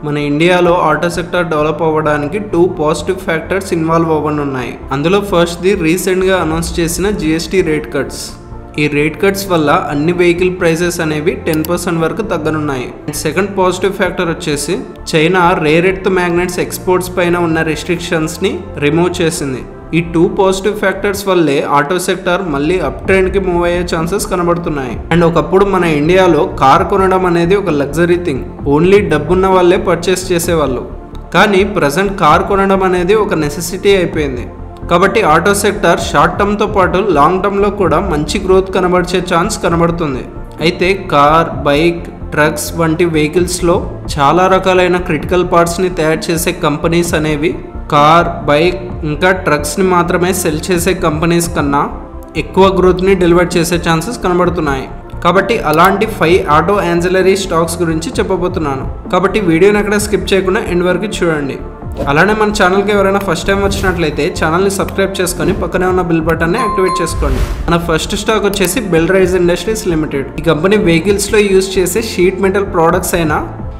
మన ఇండియాలో auto sector develop అవ్వడానికి 2 పాజిటివ్ ఫ్యాక్టర్స్ ఇన్వాల్వ్ అవ్వనున్నాయి. అందులో ఫస్ట్ది రీసెంట్గా అనౌన్స్ చేసిన GST రేట్ కట్స్. ఈ రేట్ కట్స్ వల్ల అన్ని వెహికల్ ప్రైసెస్ అనేవి 10% వరకు తగ్గనున్నాయి. సెకండ్ పాజిటివ్ ఫ్యాక్టర్ వచ్చేసి China rare earth magnets exports పైన ఉన్న రెస్ట్రిక్షన్స్ని రిమూవ్ చేసింది. ఈ 2 పాజిటివ్ ఫ్యాక్టర్స్ వల్లే ఆటో సెక్టర్ మళ్ళీ అప్ ట్రెండ్కి మూవ్ అయ్యే ఛాన్సెస్ కనబడుతున్నాయి. అండ్ ఒకప్పుడు మన ఇండియాలో కార్ కొనడం అనేది ఒక లగ్జరీ థింగ్, ఓన్లీ డబ్బున్న వాళ్ళే పర్చేస్ చేసేవాళ్ళు. కానీ ప్రజెంట్ కార్ కొనడం అనేది ఒక నెసెసిటీ అయిపోయింది. కాబట్టి ఆటో సెక్టర్ షార్ట్ టర్మ్తో పాటు లాంగ్ టర్మ్లో కూడా మంచి గ్రోత్ కనబడిచే ఛాన్స్ కనబడుతుంది. అయితే కార్, బైక్, ట్రక్స్ వంటి వెహికల్స్లో చాలా రకాలైన క్రిటికల్ పార్ట్స్ని తయారు చేసే కంపెనీస్ అనేవి కార్, బైక్ ఇంకా ట్రక్స్ని మాత్రమే సెల్ చేసే కంపెనీస్ కన్నా ఎక్కువ గ్రోత్ని డెలివర్ చేసే ఛాన్సెస్ కనబడుతున్నాయి. కాబట్టి అలాంటి 5 ఆటో యాన్సిలరీ స్టాక్స్ గురించి చెప్పబోతున్నాను. కాబట్టి వీడియోని ఎక్కడ స్కిప్ చేయకుండా ఎండ్ వరకు చూడండి. అలానే మన ఛానల్కి ఎవరైనా ఫస్ట్ టైం వచ్చినట్లయితే ఛానల్ని సబ్స్క్రైబ్ చేసుకొని పక్కనే ఉన్న బిల్ బటన్ని యాక్టివేట్ చేసుకోండి. మన ఫస్ట్ స్టాక్ వచ్చేసి బెల్రైజ్ ఇండస్ట్రీస్ లిమిటెడ్. ఈ కంపెనీ వెహికల్స్లో యూజ్ చేసే షీట్ మెటల్ ప్రోడక్ట్స్ అయిన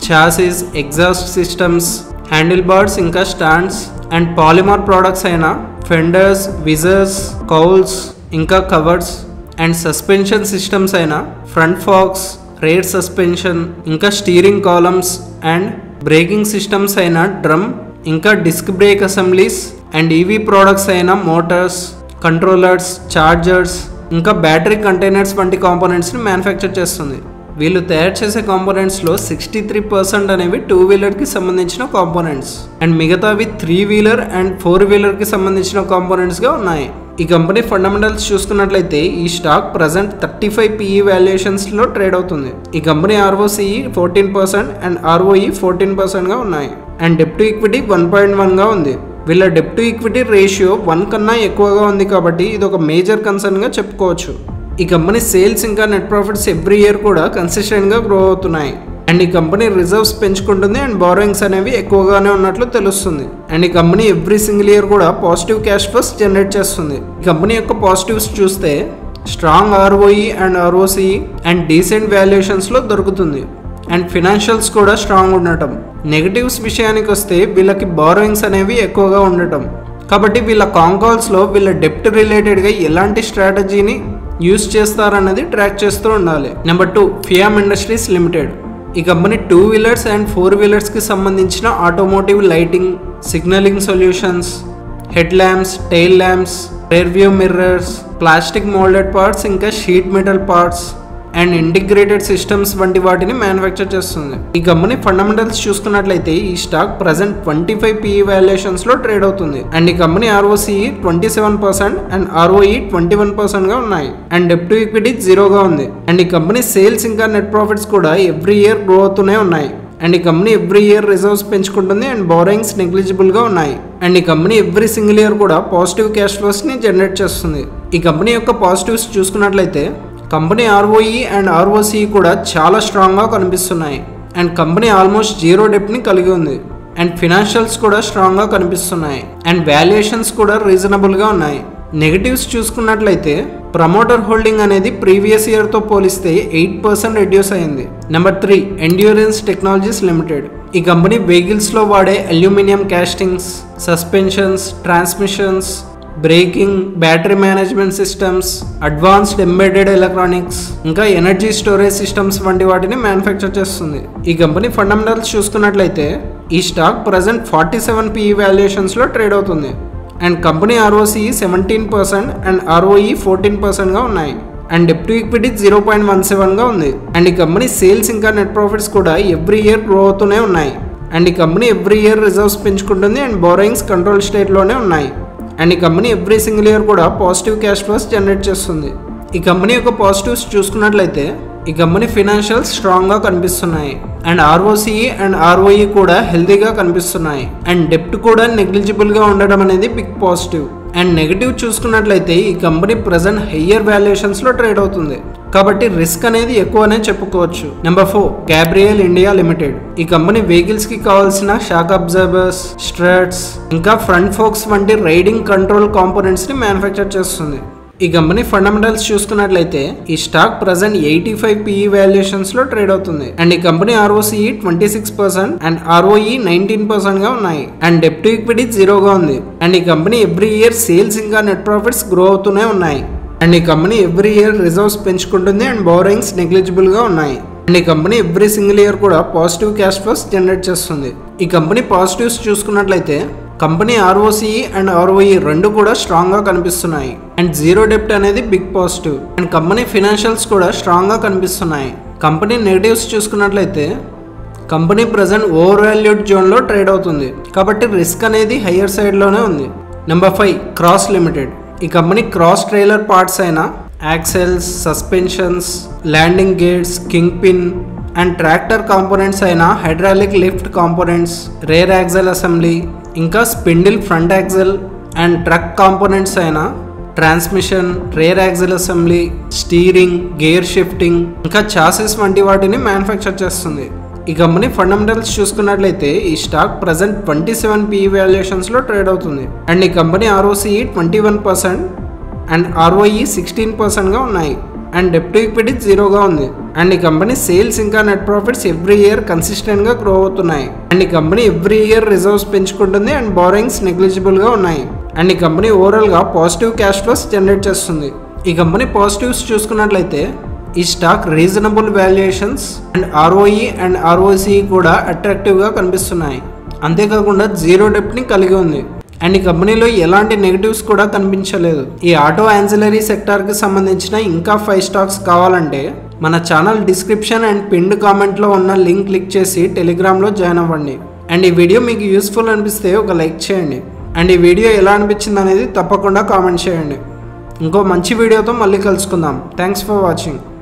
chassis, exhaust systems, handle bars ఇంకా స్టాండ్స్ అండ్ పాలిమర్ ప్రోడక్ట్స్ అయిన ఫెండర్స్, విజర్స్, కౌల్స్ ఇంకా కవర్స్ అండ్ సస్పెన్షన్ సిస్టమ్స్ అయిన ఫ్రంట్ ఫాక్స్, రేర్ సస్పెన్షన్ ఇంకా steering columns and braking systems అయిన డ్రమ్ ఇంకా disc brake assemblies and EV products అయిన motors, controllers, chargers ఇంకా battery containers వంటి కాంపోనెంట్స్ని మ్యానుఫ్యాక్చర్ చేస్తుంది. వీళ్ళు తయారు చేసే కాంపోనెంట్స్లో 63% అనేవి 2 వీలర్కి సంబంధించిన కాంపోనెంట్స్ అండ్ మిగతావి 3 వీలర్ అండ్ 4 వీలర్కి సంబంధించిన కాంపోనెంట్స్గా ఉన్నాయి. ఈ కంపెనీ ఫండమెంటల్స్ చూసుకున్నట్లయితే ఈ స్టాక్ ప్రజెంట్ 35 PE వాల్యుయేషన్స్లో ట్రేడ్ అవుతుంది. ఈ కంపెనీ ROCE 14% అండ్ ROE 14%గా ఉన్నాయి అండ్ డెట్ టు ఈక్విటీ 1.1గా ఉంది. వీళ్ళ డెట్ టు ఈక్విటీ రేషియో 1 కన్నా ఎక్కువగా ఉంది కాబట్టి ఇది ఒక మేజర్ కన్సర్న్గా చెప్పుకోవచ్చు. ఈ కంపెనీ సేల్స్ ఇంకా నెట్ ప్రాఫిట్స్ ఎవ్రీ ఇయర్ కూడా కన్సిస్టెంట్గా గ్రో అవుతున్నాయి అండ్ ఈ కంపెనీ రిజర్వ్స్ పెంచుకుంటుంది అండ్ బారోయింగ్స్ అనేవి ఎక్కువగానే ఉన్నట్లు తెలుస్తుంది. అండ్ ఈ కంపెనీ ఎవ్రీ సింగిల్ ఇయర్ కూడా పాజిటివ్ క్యాష్ ఫ్లోస్ జనరేట్ చేస్తుంది. ఈ కంపెనీ యొక్క పాజిటివ్స్ చూస్తే strong ROE and ROCE and decent వాల్యుయేషన్స్లో దొరుకుతుంది అండ్ ఫినాన్షియల్స్ కూడా స్ట్రాంగ్ ఉండటం. నెగటివ్స్ విషయానికి వస్తే వీళ్ళకి బారోయింగ్స్ అనేవి ఎక్కువగా ఉండటం. కాబట్టి వీళ్ళ కాంకాల్స్లో వీళ్ళ డెప్ట్ రిలేటెడ్గా ఎలాంటి స్ట్రాటజీని యూజ్ చేస్తారన్నది ట్రాక్ చేస్తూ ఉండాలి. Number 2 Fiem industries limited. ఈ కంపెనీ 2 వీలర్స్ అండ్ 4 వీలర్స్కి సంబంధించిన automotive lighting, signalling solutions, head lamps, tail lamps, rear view mirrors, plastic moulded parts ఇంకా sheet metal parts and integrated systems వంటి వాటిని మ్యానుఫ్యాక్చర్ చేస్తుంది. ఈ కంపెనీ ఫండమెంటల్స్ చూసుకున్నట్లయితే ఈ స్టాక్ ప్రజెంట్ 25 PE వాల్యుయేషన్స్లో ట్రేడ్ అవుతుంది అండ్ ఈ కంపెనీ ROCE 27% అండ్ ROE 21%గా ఉన్నాయి అండ్ డెట్ టు ఈక్విటీ 0గా ఉంది అండ్ ఈ కంపెనీ సేల్స్ ఇంకా నెట్ ప్రాఫిట్స్ కూడా ఎవ్రీ ఇయర్ గ్రో అవుతూనే ఉన్నాయి అండ్ ఈ కంపెనీ ఎవ్రీ ఇయర్ రిజర్వ్స్ పెంచుకుంటుంది అండ్ బారోయింగ్స్ నెగ్లిజిబుల్గా ఉన్నాయి అండ్ ఈ కంపెనీ ఎవ్రీ సింగిల్ ఇయర్ కూడా పాజిటివ్ క్యాష్ ఫ్లోస్ని జనరేట్ చేస్తుంది. ఈ కంపెనీ యొక్క పాజిటివ్స్ చూసుకున్నట్లయితే కంపెనీ ROE అండ్ ROCE కూడా చాలా స్ట్రాంగ్గా కనిపిస్తున్నాయి అండ్ కంపెనీ ఆల్మోస్ట్ 0 డెప్ట్ని కలిగి ఉంది అండ్ ఫినాన్షియల్స్ కూడా స్ట్రాంగ్గా కనిపిస్తున్నాయి అండ్ వాల్యుయేషన్స్ కూడా రీజనబుల్గా ఉన్నాయి. నెగటివ్స్ చూసుకున్నట్లయితే ప్రమోటర్ హోల్డింగ్ అనేది ప్రీవియస్ ఇయర్తో పోలిస్తే 8% రెడ్యూస్ అయింది. Number 3 endurance technologies limited. ఈ కంపెనీ వెహికల్స్లో వాడే aluminium castings, suspensions, transmissions, breaking, battery management systems, advanced embedded electronics ఇంకా ఎనర్జీ స్టోరేజ్ సిస్టమ్స్ వంటి వాటిని మ్యానుఫ్యాక్చర్ చేస్తుంది. ఈ కంపెనీ ఫండమెంటల్స్ చూసుకున్నట్లయితే ఈ స్టాక్ ప్రజెంట్ 47 PE వాల్యుయేషన్స్లో ట్రేడ్ అవుతుంది and company ROCE 17% and ROE 14%గా ఉన్నాయి అండ్ డెట్ టు ఈక్విటీ 0.17గా ఉంది అండ్ ఈ కంపెనీ సేల్స్ ఇంకా నెట్ ప్రాఫిట్స్ కూడా ఎవ్రీ ఇయర్ గ్రో అవుతూనే ఉన్నాయి అండ్ ఈ కంపెనీ ఎవ్రీ ఇయర్ రిజర్వ్స్ పెంచుకుంటుంది అండ్ బారోయింగ్స్ కంట్రోల్ స్టేట్లోనే ఉన్నాయి అండ్ ఈ కంపెనీ ఎవ్రీ సింగిల్ ఇయర్ కూడా పాజిటివ్ క్యాష్ ఫ్లోస్ జనరేట్ చేస్తుంది. ఈ కంపెనీ యొక్క పాజిటివ్స్ చూసుకున్నట్లయితే ఈ కంపెనీ ఫినాన్షియల్స్ స్ట్రాంగ్గా కనిపిస్తున్నాయి అండ్ ROCE అండ్ ROE కూడా హెల్తీగా కనిపిస్తున్నాయి అండ్ డెప్ట్ కూడా నెగ్లిజిబుల్గా ఉండడం అనేది బిగ్ పాజిటివ్. అండ్ నెగటివ్ చూసుకున్నట్లయితే ఈ కంపెనీ ప్రజెంట్ హయ్యర్ వాల్యుయేషన్స్లో ట్రేడ్ అవుతుంది కాబట్టి రిస్క్ అనేది ఎక్కువనే చెప్పుకోవచ్చు. Number 4 Gabriel India limited. ఈ కంపెనీ వెహికల్స్కి కావాల్సిన షాక్ అబ్జర్బర్స్, స్ట్రట్స్ ఇంకా ఫ్రంట్ ఫోక్స్ వంటి రైడింగ్ కంట్రోల్ కాంపోనెంట్స్ని మ్యానుఫ్యాక్చర్ చేస్తుంది. ఈ కంపెనీ ఫండమెంటల్స్ చూసుకున్నట్లయితే ఈ స్టాక్ ప్రెసెంట్ 85 PE వాల్యుయేషన్స్ లో ట్రేడ్ అవుతుంది అండ్ ఈ కంపెనీ ROCE 26% అండ్ ROE 19% గా ఉన్నాయి అండ్ డెట్ టు ఈక్విటీ 0 గా ఉంది అండ్ ఈ కంపెనీ ఎవ్రీ ఇయర్ సేల్స్ ఇంకా నెట్ ప్రాఫిట్స్ గ్రో అవుతూనే ఉన్నాయి అండ్ ఈ కంపెనీ ఎవ్రీ ఇయర్ రిజర్వ్స్ పెంచుకుంటుంది అండ్ బోరింగ్స్ నెగ్లిజిబుల్ గా ఉన్నాయి అండ్ ఈ కంపెనీ ఎవ్రీ సింగిల్ ఇయర్ కూడా పాజిటివ్ క్యాష్ ఫ్లోస్ జనరేట్ చేస్తుంది. ఈ కంపెనీ పాజిటివ్స్ చూసుకున్నట్లయితే కంపెనీ ROCE అండ్ ROE రెండు కూడా స్ట్రాంగ్ గా కనిపిస్తున్నాయి అండ్ జీరో డెప్ట్ అనేది big positive and company financials కూడా స్ట్రాంగ్ గా కనిపిస్తున్నాయి. కంపెనీ నెగటివ్స్ చూసుకున్నట్లయితే company present overvalued zone లో ట్రేడ్ అవుతుంది కాబట్టి రిస్క్ అనేది హయ్యర్ సైడ్ లోనే ఉంది. Number 5 Cross Limited. ఈ కంపెనీ క్రాస్ ట్రైలర్ పార్ట్స్ అయిన axles, suspensions, landing gates, king pin and tractor components అయిన hydraulic lift components, rear axle assembly, ఇంకా spindle front axle and truck components అయిన transmission, rear axle assembly, steering, gear shifting, ఇంకా chassis వంటి వాటిని manufacture చేస్తుంది. ఈ company fundamentals చూసుకున్నట్లయితే ఈ స్టాక్ ప్రెసెంట్ 27 PE వాల్యుయేషన్స్ లో ట్రేడ్ అవుతుంది అండ్ ఈ కంపెనీ ROCE 21% అండ్ ROE 16% గా ఉన్నాయి అండ్ డెట్ టు ఈక్విటీ 0 గా ఉంది అండ్ ఈ కంపెనీ సేల్స్ ఇంకా net profits every year consistent గా గ్రో అవుతున్నాయి అండ్ ఈ కంపెనీ ఎవ్రీ ఇయర్ రిజర్వ్స్ పెంచుకుంటుంది అండ్ బోరింగ్స్ నెగ్లిజిబుల్ గా ఉన్నాయి అండ్ ఈ కంపెనీ ఓవరాల్ గా పాజిటివ్ క్యాష్ ఫ్లోస్ జనరేట్ చేస్తుంది. ఈ కంపెనీ పాజిటివ్స్ చూసుకున్నట్లయితే ఈ stock reasonable valuations and ROE and ROCE కూడా అట్రాక్టివ్ గా కనిపిస్తున్నాయి. అంతేకాకుండా జీరో డెప్ట్ ని కలిగి ఉంది అండ్ ఈ కంపెనీలో ఎలాంటి నెగటివ్స్ కూడా కనిపించలేదు. ఈ ఆటో యాన్సిలరీ సెక్టార్ కి సంబంధించిన ఇంకా 5 స్టాక్స్ కావాలంటే మన channel description and pinned comment లో ఉన్న లింక్ క్లిక్ చేసి టెలిగ్రామ్ లో జాయిన్ అవ్వండి అండ్ ఈ వీడియో మీకు యూస్ఫుల్ అనిపిస్తే ఒక లైక్ చేయండి అండ్ ఈ వీడియో ఎలా అనిపించింది అనేది తప్పకుండా కామెంట్ చేయండి. ఇంకో మంచి వీడియోతో మళ్ళీ కలుసుకుందాం. Thanks for watching.